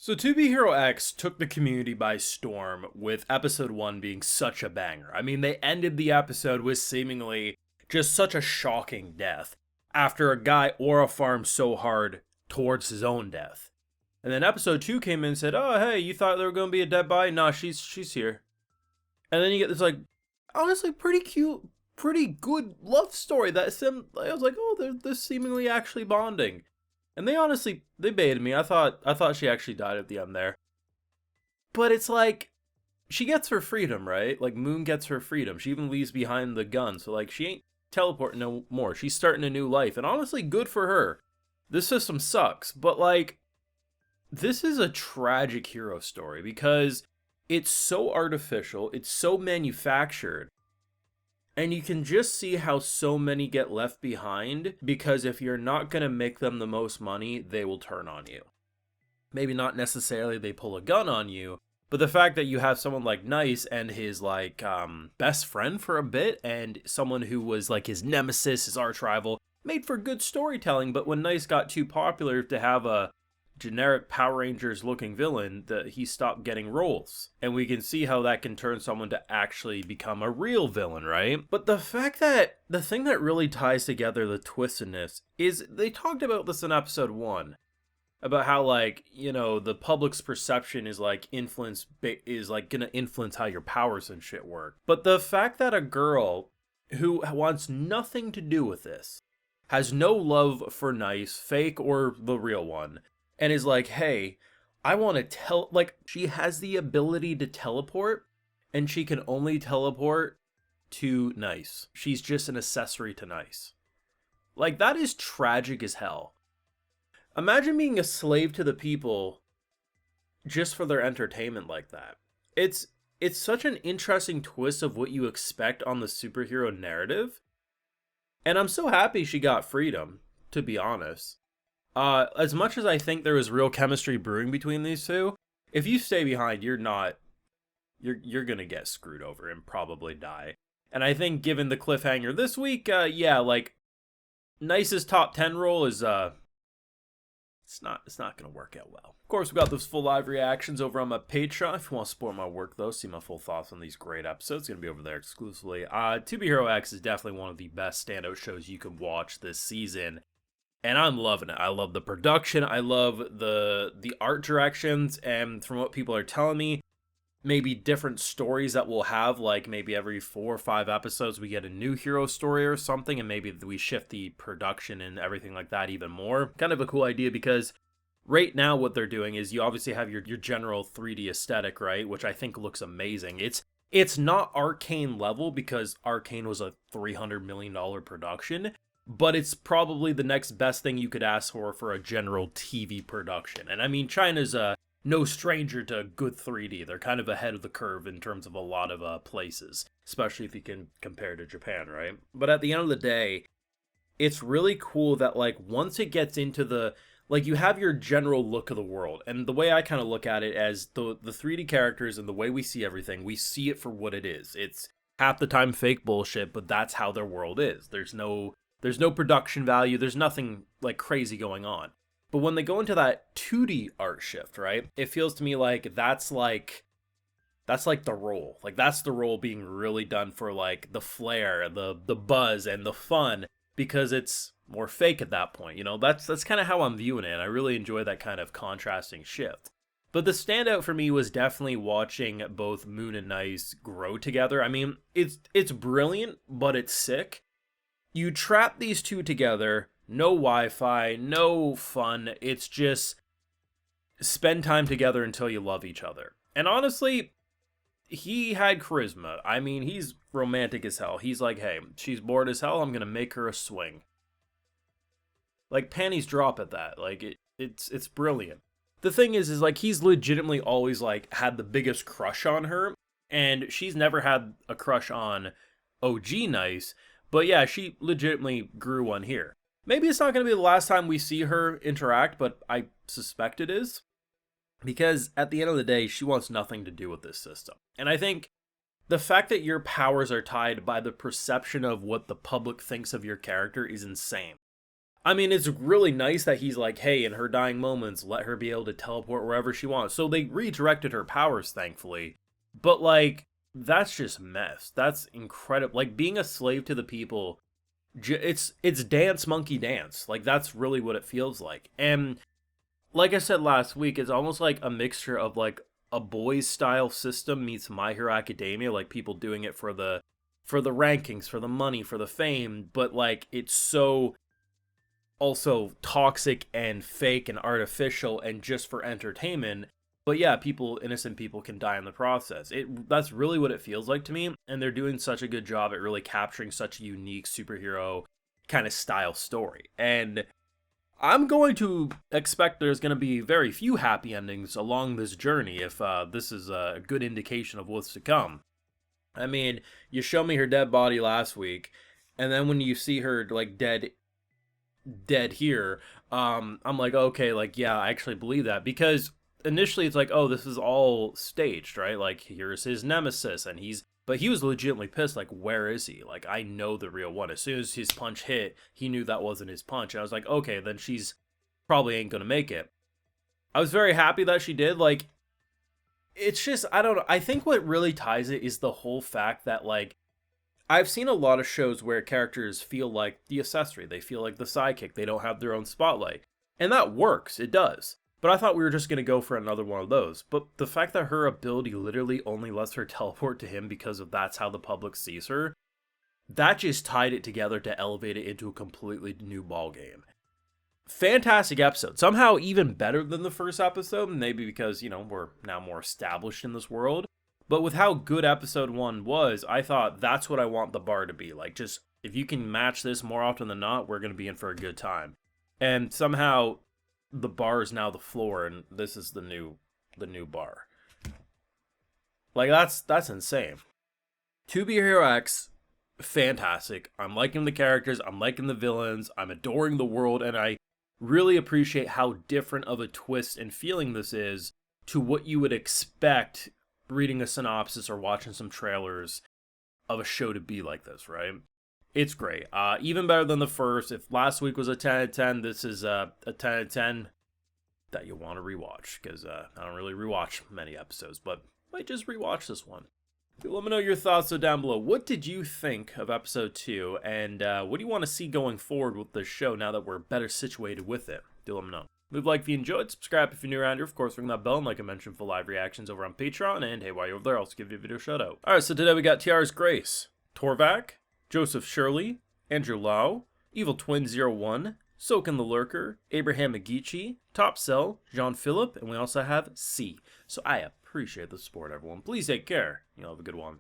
So 2B Hero X took the community by storm with episode 1 being such a banger. I mean, they ended the episode with seemingly just such a shocking death after a guy aura farmed so hard towards his own death. And then episode 2 came in and said, "Oh, hey, you thought there were going to be a dead body? Nah, she's here." And then you get this like honestly pretty cute, pretty good love story I was like, "Oh, they're seemingly actually bonding." And they baited me. I thought she actually died at the end there. But it's like she gets her freedom, right? Like Moon gets her freedom. She even leaves behind the gun. So like she ain't teleporting no more. She's starting a new life. And honestly, good for her. This system sucks, but like this is a tragic hero story because it's so artificial, it's so manufactured. And you can just see how so many get left behind because if you're not going to make them the most money, they will turn on you. Maybe not necessarily they pull a gun on you, but the fact that you have someone like Nice and his like best friend for a bit and someone who was like his nemesis, his arch rival, made for good storytelling, but when Nice got too popular to have a generic Power Rangers looking villain, that he stopped getting roles. And we can see how that can turn someone to actually become a real villain, right? But the fact that the thing that really ties together the twistedness is they talked about this in episode 1 about how like, you know, the public's perception is like gonna influence how your powers and shit work. But the fact that a girl who wants nothing to do with this, has no love for Nice, fake or the real one, and is like, "Hey, I want to like, she has the ability to teleport, and she can only teleport to Nice. She's just an accessory to Nice." Like, that is tragic as hell. Imagine being a slave to the people just for their entertainment like that. It's such an interesting twist of what you expect on the superhero narrative. And I'm so happy she got freedom, to be honest. As much as I think there was real chemistry brewing between these two, if you stay behind, you're gonna get screwed over and probably die. And I think given the cliffhanger this week, yeah, like Nice's top 10 role is it's not gonna work out well. Of course, we got those full live reactions over on my Patreon. If you want to support my work though, see my full thoughts on these great episodes, it's gonna be over there exclusively. 2B Hero X is definitely one of the best standout shows you can watch this season. And I'm loving it. I love the production. I love the art directions. And from what people are telling me, maybe different stories that we'll have, like maybe every 4 or 5 episodes, we get a new hero story or something. And maybe we shift the production and everything like that even more. Kind of a cool idea because right now what they're doing is you obviously have your general 3D aesthetic, right? Which I think looks amazing. It's not Arcane level because Arcane was a $300 million production. But it's probably the next best thing you could ask for a general TV production. And I mean, China's no stranger to good 3D. They're kind of ahead of the curve in terms of a lot of places, especially if you can compare to Japan, right? But at the end of the day, it's really cool that like once it gets into the, like, you have your general look of the world. And the way I kind of look at it as the 3D characters and the way we see everything, we see it for what it is. It's half the time fake bullshit, but that's how their world is. There's no production value. There's nothing like crazy going on. But when they go into that 2D art shift, right? It feels to me like that's like the role. Like that's the role being really done for like the flair, the buzz and the fun because it's more fake at that point. You know, that's kind of how I'm viewing it. And I really enjoy that kind of contrasting shift. But the standout for me was definitely watching both Moon and Nice grow together. I mean, it's brilliant, but it's sick. You trap these two together, no Wi-Fi, no fun. It's just spend time together until you love each other. And honestly, he had charisma. I mean, he's romantic as hell. He's like, "Hey, she's bored as hell. I'm gonna make her a swing." Like panties drop at that. Like it's brilliant. The thing is like he's legitimately always like had the biggest crush on her, and she's never had a crush on OG Nice. But yeah, she legitimately grew one here. Maybe it's not going to be the last time we see her interact, but I suspect it is. Because at the end of the day, she wants nothing to do with this system. And I think the fact that your powers are tied by the perception of what the public thinks of your character is insane. I mean, it's really nice that he's like, hey, in her dying moments, let her be able to teleport wherever she wants. So they redirected her powers, thankfully. But like, that's just mess. That's incredible. Like being a slave to the people, it's dance monkey dance. Like that's really what it feels like. And like I said last week, it's almost like a mixture of like a boys style system meets My Hero Academia, like people doing it for the rankings, for the money, for the fame, but like it's so also toxic and fake and artificial and just for entertainment. But yeah, innocent people can die in the process. That's really what it feels like to me, and they're doing such a good job at really capturing such a unique superhero kind of style story. And I'm going to expect there's going to be very few happy endings along this journey if this is a good indication of what's to come. I mean, you showed me her dead body last week, and then when you see her like dead here, I'm like, okay, like yeah, I actually believe that, because initially it's like, oh, this is all staged, right? Like here's his nemesis, and he was legitimately pissed, like, where is he? Like, I know the real one. As soon as his punch hit, he knew that wasn't his punch. And I was like, okay, then she's probably ain't gonna make it. I was very happy that she did. Like, it's just, I don't know. I think what really ties it is the whole fact that, like, I've seen a lot of shows where characters feel like the accessory. They feel like the sidekick. They don't have their own spotlight. And that works. It does. But I thought we were just going to go for another one of those. But the fact that her ability literally only lets her teleport to him because of that's how the public sees her, that just tied it together to elevate it into a completely new ballgame. Fantastic episode. Somehow even better than the first episode. Maybe because, we're now more established in this world. But with how good episode 1 was, I thought that's what I want the bar to be. Like, just, if you can match this more often than not, we're going to be in for a good time. And somehow the bar is now the floor, and this is the new bar. Like, that's insane. To Be Hero X, fantastic. I'm liking the characters, I'm liking the villains, I'm adoring the world, and I really appreciate how different of a twist and feeling this is to what you would expect reading a synopsis or watching some trailers of a show to be like this, right? It's great. Even better than the first. If last week was a 10 out of 10, this is a 10 out of 10 that you want to rewatch, because I don't really rewatch many episodes, but might just rewatch this one. Let me know your thoughts down below. What did you think of episode 2, and what do you want to see going forward with this show now that we're better situated with it? Do let me know. Leave a like if you enjoyed, subscribe if you're new around here, of course ring that bell, and like I mentioned, for live reactions over on Patreon, and hey, while you're over there, I'll also give you a video shout out. Alright, so today we got Tiara's Grace, Torvak, Joseph Shirley, Andrew Lau, Evil Twin 01, Soken the Lurker, Abraham Megichi, Top Cell, Jean-Philippe, and we also have C. So I appreciate the support, everyone. Please take care. You'll have a good one.